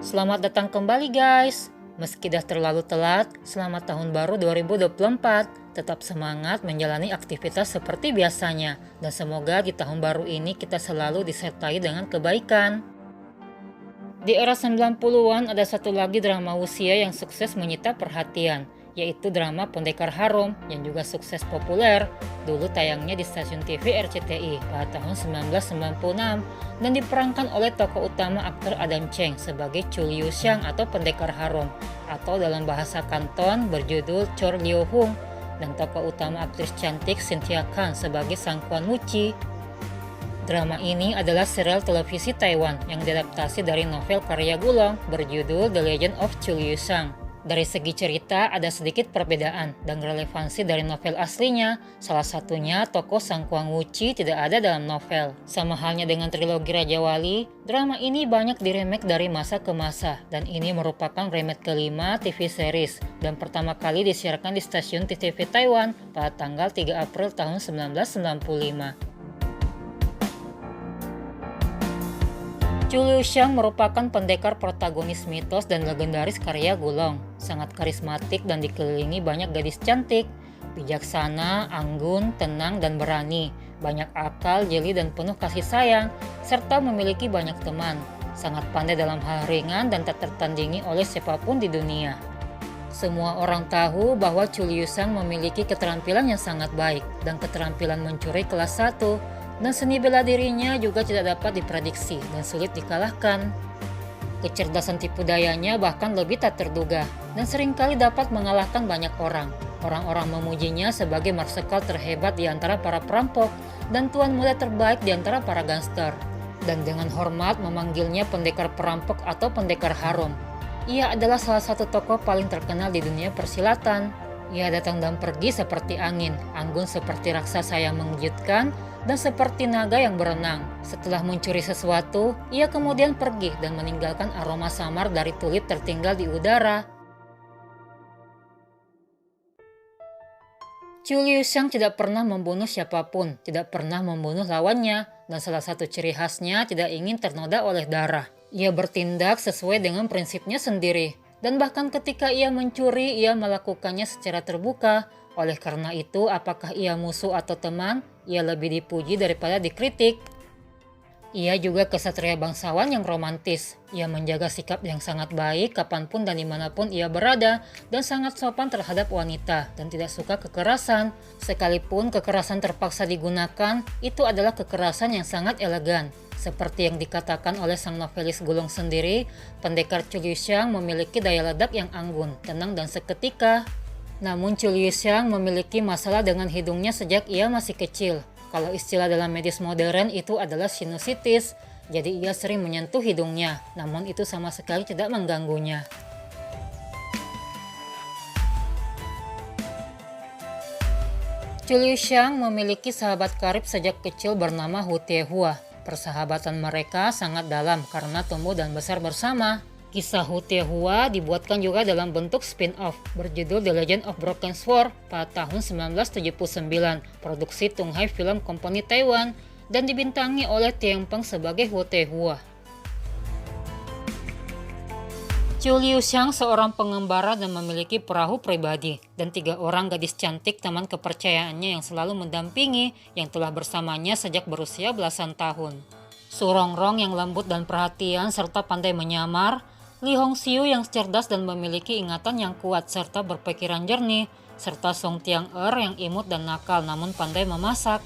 Selamat datang kembali guys. Meski dah terlalu telat, selamat tahun baru 2024. Tetap semangat menjalani aktivitas seperti biasanya. Dan semoga di tahun baru ini kita selalu disertai dengan kebaikan. Di era 90-an ada satu lagi drama Wuxia yang sukses menyita perhatian, yaitu drama Pendekar Harum yang juga sukses populer. Dulu tayangnya di stasiun TV RCTI pada tahun 1996 dan diperankan oleh tokoh utama aktor Adam Cheng sebagai Chu Liu Xiang atau Pendekar Harum, atau dalam bahasa Kanton berjudul Chor Liu Hung, dan tokoh utama aktris cantik Cynthia Kang sebagai Sang Kuan Wuci. Drama ini adalah serial televisi Taiwan yang diadaptasi dari novel karya Gulong berjudul The Legend of Chu Liu Xiang. Dari segi cerita ada sedikit perbedaan dan relevansi dari novel aslinya. Salah satunya tokoh Sang Kuan Wuci tidak ada dalam novel. Sama halnya dengan trilogi Raja Wali, drama ini banyak diremake dari masa ke masa, dan ini merupakan remake kelima TV series dan pertama kali disiarkan di stasiun TV Taiwan pada tanggal 3 April tahun 1995. Chu Liu Xiang merupakan pendekar protagonis mitos dan legendaris karya Gulong. Sangat karismatik dan dikelilingi banyak gadis cantik, bijaksana, anggun, tenang, dan berani. Banyak akal, jeli, dan penuh kasih sayang, serta memiliki banyak teman. Sangat pandai dalam hal ringan dan tak tertandingi oleh siapapun di dunia. Semua orang tahu bahwa Chu Liu Xiang memiliki keterampilan yang sangat baik dan keterampilan mencuri kelas 1. Dan seni bela dirinya juga tidak dapat diprediksi dan sulit dikalahkan. Kecerdasan tipu dayanya bahkan lebih tak terduga dan seringkali dapat mengalahkan banyak orang. Orang-orang memujinya sebagai marsekal terhebat di antara para perampok dan tuan muda terbaik di antara para gangster. Dan dengan hormat memanggilnya pendekar perampok atau pendekar harum. Ia adalah salah satu tokoh paling terkenal di dunia persilatan. Ia datang dan pergi seperti angin, anggun seperti raksasa yang mengejutkan, dan seperti naga yang berenang. Setelah mencuri sesuatu, ia kemudian pergi dan meninggalkan aroma samar dari tulip tertinggal di udara. Chu Liu Xiang tidak pernah membunuh siapapun, tidak pernah membunuh lawannya, dan salah satu ciri khasnya tidak ingin ternoda oleh darah. Ia bertindak sesuai dengan prinsipnya sendiri, dan bahkan ketika ia mencuri, ia melakukannya secara terbuka. Oleh karena itu, apakah ia musuh atau teman, ia lebih dipuji daripada dikritik. Ia juga kesatria bangsawan yang romantis. Ia menjaga sikap yang sangat baik kapanpun dan dimanapun ia berada, dan sangat sopan terhadap wanita dan tidak suka kekerasan. Sekalipun kekerasan terpaksa digunakan, itu adalah kekerasan yang sangat elegan. Seperti yang dikatakan oleh sang novelis Gulong sendiri, pendekar Chu Liu Xiang memiliki daya ledak yang anggun, tenang, dan seketika. Namun Chu Liu Xiang memiliki masalah dengan hidungnya sejak ia masih kecil. Kalau istilah dalam medis modern itu adalah sinusitis, jadi ia sering menyentuh hidungnya, namun itu sama sekali tidak mengganggunya. Chu Liu Xiang memiliki sahabat karib sejak kecil bernama Hu Tiehua. Persahabatan mereka sangat dalam karena tumbuh dan besar bersama. Kisah Hu Tiehua dibuatkan juga dalam bentuk spin-off berjudul The Legend of Broken Sword pada tahun 1979, produksi Tunghai Film Company Taiwan, dan dibintangi oleh Tieng Peng sebagai Hu Tiehua. Chu Liu Xiang seorang pengembara dan memiliki perahu pribadi, dan 3 orang gadis cantik teman kepercayaannya yang selalu mendampingi, yang telah bersamanya sejak berusia belasan tahun. Su Rongrong yang lembut dan perhatian serta pandai menyamar, Li Hongxiu yang cerdas dan memiliki ingatan yang kuat serta berpikiran jernih, serta Song Tiang-er yang imut dan nakal namun pandai memasak.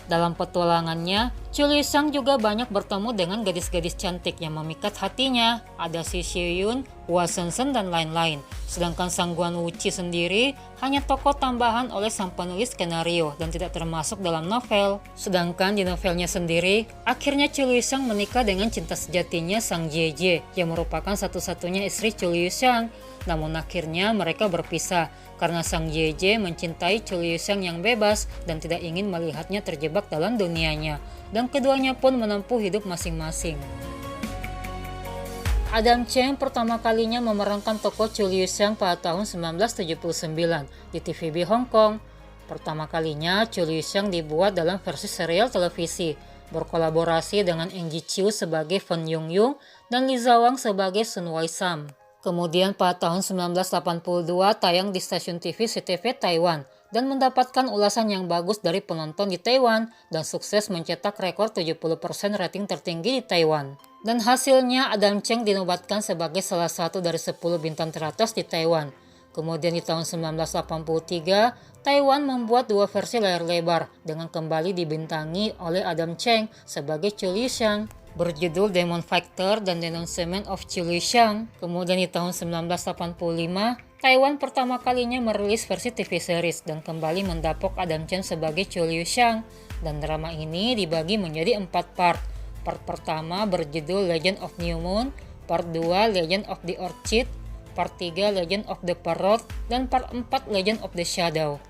Dalam petualangannya, Chu Liu Xiang juga banyak bertemu dengan gadis-gadis cantik yang memikat hatinya. Ada Xi Xiuyun, Hua Shenzhen, dan lain-lain. Sedangkan Sang Guan Wuci sendiri hanya tokoh tambahan oleh sang penulis skenario dan tidak termasuk dalam novel. Sedangkan di novelnya sendiri, akhirnya Chu Liu Xiang menikah dengan cinta sejatinya Sang Jie yang merupakan satu-satunya istri Chu Liu Xiang. Namun akhirnya mereka berpisah karena Sang Jie mencintai Chu Liu Xiang yang bebas dan tidak ingin melihatnya terjebak dalam dunianya, dan keduanya pun menempuh hidup masing-masing. Adam Cheng pertama kalinya memerankan tokoh Chu Liu Xiang pada tahun 1979 di TVB Hong Kong. Pertama kalinya Chu Liu Xiang dibuat dalam versi serial televisi, berkolaborasi dengan Angie Chiu sebagai Fen Yung dan Lee Zawang sebagai Sun Wai Sam. Kemudian pada tahun 1982 tayang di stasiun TV CTV Taiwan dan mendapatkan ulasan yang bagus dari penonton di Taiwan dan sukses mencetak rekor 70% rating tertinggi di Taiwan. Dan hasilnya Adam Cheng dinobatkan sebagai salah satu dari 10 bintang teratas di Taiwan. Kemudian di tahun 1983, Taiwan membuat dua versi layar lebar dengan kembali dibintangi oleh Adam Cheng sebagai Chu Liu Xiang, berjudul Demon Fighter dan Denouncement of Chu Liu Xiang. Kemudian di tahun 1985, Taiwan pertama kalinya merilis versi TV series dan kembali mendapuk Adam Cheng sebagai Chu Liu Xiang. Dan drama ini dibagi menjadi 4 part. Part pertama berjudul Legend of New Moon, part 2 Legend of the Orchid, part 3 Legend of the Parrot, dan part 4 Legend of the Shadow.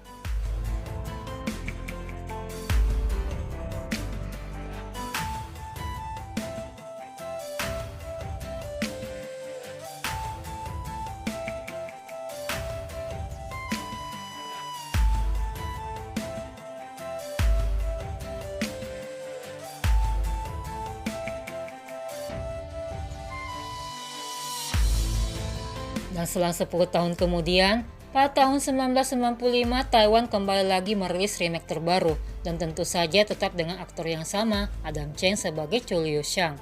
Dan selang 10 tahun kemudian, pada tahun 1995 Taiwan kembali lagi merilis remake terbaru dan tentu saja tetap dengan aktor yang sama, Adam Cheng sebagai Chu Liu Xiang.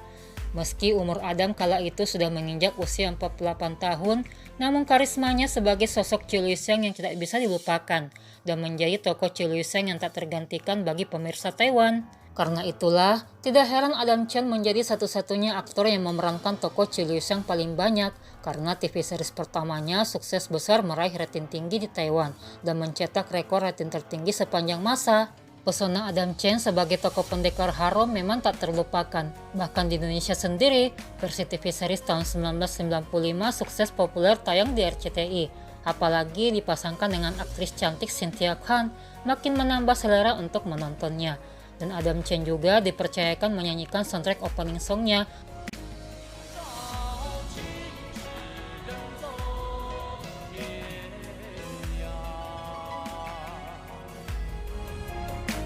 Meski umur Adam kala itu sudah menginjak usia 48 tahun, namun karismanya sebagai sosok Chu Liu Xiang yang tidak bisa dilupakan dan menjadi tokoh Chu Liu Xiang yang tak tergantikan bagi pemirsa Taiwan. Karena itulah, tidak heran Adam Cheng menjadi satu-satunya aktor yang memerankan tokoh Chu Liu Xiang paling banyak karena TV series pertamanya sukses besar meraih rating tinggi di Taiwan dan mencetak rekor rating tertinggi sepanjang masa. Pesona Adam Cheng sebagai tokoh pendekar harum memang tak terlupakan. Bahkan di Indonesia sendiri, versi TV series tahun 1995 sukses populer tayang di RCTI. Apalagi dipasangkan dengan aktris cantik Cynthia Khan, makin menambah selera untuk menontonnya. Dan Adam Cheng juga dipercayakan menyanyikan soundtrack opening songnya.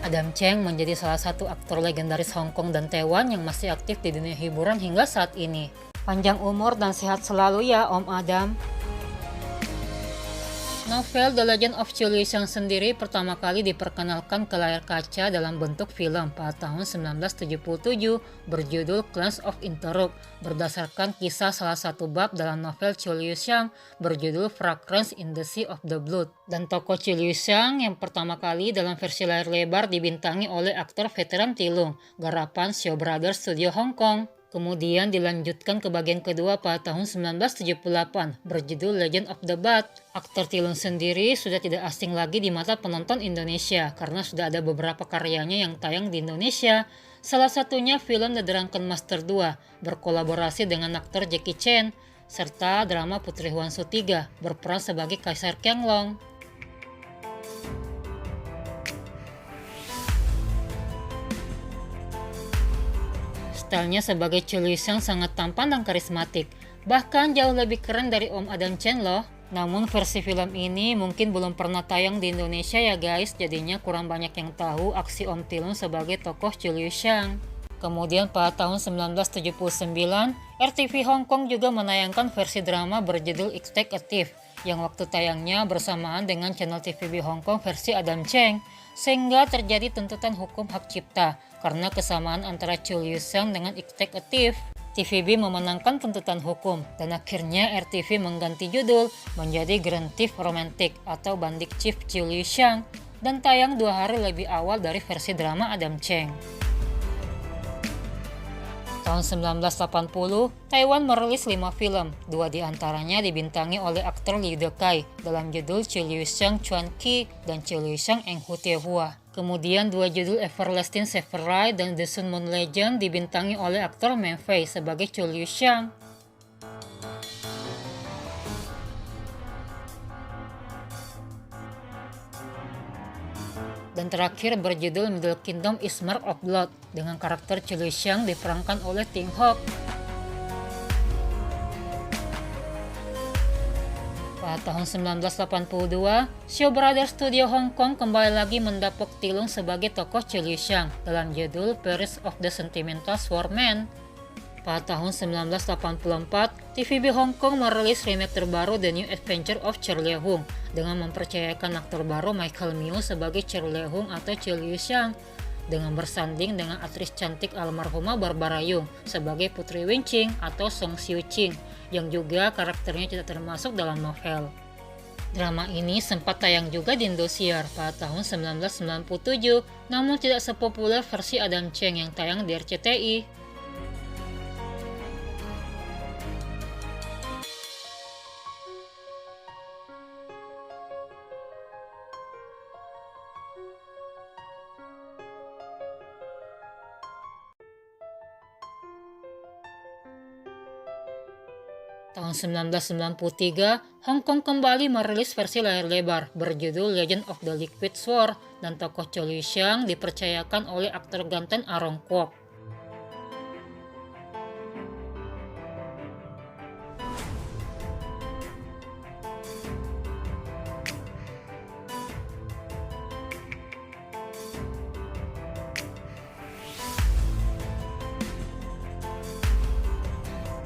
Adam Cheng menjadi salah satu aktor legendaris Hong Kong dan Taiwan yang masih aktif di dunia hiburan hingga saat ini. Panjang umur dan sehat selalu ya Om Adam. Novel The Legend of Chu Liu Xiang sendiri pertama kali diperkenalkan ke layar kaca dalam bentuk film pada tahun 1977 berjudul Clans of Interrupt berdasarkan kisah salah satu bab dalam novel Chu Liu Xiang berjudul Fragrance in the Sea of the Blood. Dan tokoh Chu Liu Xiang yang pertama kali dalam versi layar lebar dibintangi oleh aktor veteran Tilung, garapan Shaw Brothers Studio Hong Kong. Kemudian dilanjutkan ke bagian kedua pada tahun 1978 berjudul Legend of the Bat. Aktor Tilung sendiri sudah tidak asing lagi di mata penonton Indonesia karena sudah ada beberapa karyanya yang tayang di Indonesia. Salah satunya film The Drunken Master 2 berkolaborasi dengan aktor Jackie Chan serta drama Putri Huangsu 3 berperan sebagai Kaisar Qianglong. Stylenya sebagai Chu Liu Xiang sangat tampan dan karismatik, bahkan jauh lebih keren dari Om Adam Cheng loh. Namun versi film ini mungkin belum pernah tayang di Indonesia ya guys, jadinya kurang banyak yang tahu aksi Om Tilung sebagai tokoh Chu Liu Xiang. Kemudian pada tahun 1979, RTV Hong Kong juga menayangkan versi drama berjudul Executive yang waktu tayangnya bersamaan dengan channel TVB Hong Kong versi Adam Cheng, sehingga terjadi tuntutan hukum hak cipta karena kesamaan antara Chu Liu Xiang dengan Executive. TVB memenangkan tuntutan hukum dan akhirnya RTV mengganti judul menjadi Grand Theft Romantic atau Bandik Chief Chu Liu Xiang dan tayang 2 hari lebih awal dari versi drama Adam Cheng. Tahun 1980, Taiwan merilis 5 film, 2 diantaranya dibintangi oleh aktor Liu Dekai dalam judul Chu Liu Xiang Chuan Qi dan Chu Liu Xiang Eng Hu Tie Hua. Kemudian 2 judul Everlasting Samurai dan The Sun Moon Legend dibintangi oleh aktor Meng Fei sebagai Chu Liu Xiang. Dan terakhir berjudul Middle Kingdom is Mark of Blood dengan karakter Chu Liu Xiang diperankan oleh Ting Hok. Pada tahun 1982, Shaw Brothers Studio Hong Kong kembali lagi mendapuk Tilung sebagai tokoh Chu Liu Xiang dalam judul Paris of the Sentimental Sword Man. Pada tahun 1984, TVB Hong Kong merilis remake terbaru The New Adventure of Chu Liu Hung dengan mempercayakan aktor baru Michael Miu sebagai Chu Liu Hung atau Chu Liu Xiang, dengan bersanding dengan aktris cantik almarhumah Barbara Yung sebagai Putri Wen Qing atau Song Xiu Qing, yang juga karakternya tidak termasuk dalam novel. Drama ini sempat tayang juga di Indosiar pada tahun 1997, namun tidak sepopuler versi Adam Cheng yang tayang di RCTI. Tahun 1993, Hong Kong kembali merilis versi layar lebar berjudul Legend of the Liquid Sword dan tokoh Chu Liu Xiang dipercayakan oleh aktor ganten Aaron Kwok.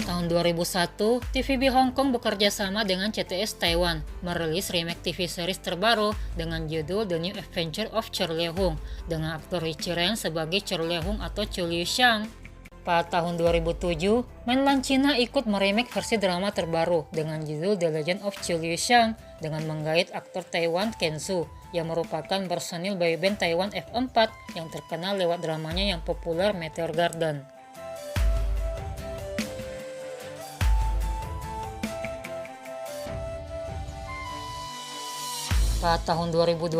Tahun 2001, TVB Hong Kong bekerja sama dengan CTS Taiwan merilis remake TV series terbaru dengan judul The New Adventure of Chu Liu Hung dengan aktor Richie Ren sebagai Chu Liu Hung atau Chu Liu Xiang. Pada tahun 2007, Mainland China ikut meremake versi drama terbaru dengan judul The Legend of Chu Liu Xiang dengan menggait aktor Taiwan Ken Su yang merupakan personil boyband Taiwan F4 yang terkenal lewat dramanya yang populer Meteor Garden. Pada tahun 2012,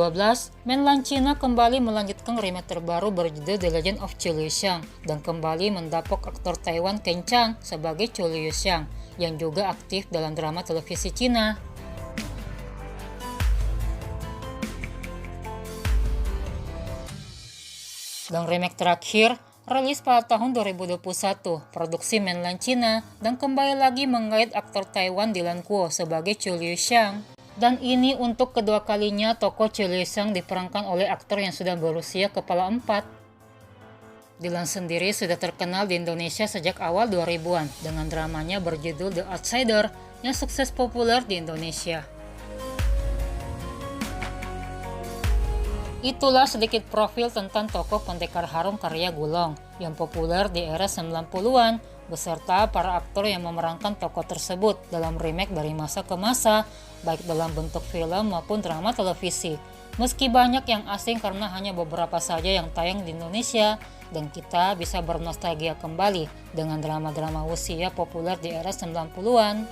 Mainland China kembali melanjutkan remake terbaru berjudul The Legend of Chu Liu Xiang dan kembali mendapuk aktor Taiwan Ken Chang sebagai Chu Liu Xiang yang juga aktif dalam drama televisi Cina. Dan remake terakhir rilis pada tahun 2021, produksi Mainland China dan kembali lagi menggait aktor Taiwan Dylan Kuo sebagai Chu Liu Xiang. Dan ini untuk kedua kalinya tokoh Chu Liu Xiang diperankan oleh aktor yang sudah berusia kepala 4. Dylan sendiri sudah terkenal di Indonesia sejak awal 2000-an dengan dramanya berjudul The Outsider yang sukses populer di Indonesia. Itulah sedikit profil tentang tokoh pendekar harum karya Gulong yang populer di era 90-an beserta para aktor yang memerankan tokoh tersebut dalam remake dari masa ke masa, baik dalam bentuk film maupun drama televisi. Meski banyak yang asing karena hanya beberapa saja yang tayang di Indonesia, dan kita bisa bernostalgia kembali dengan drama-drama usia populer di era 90-an.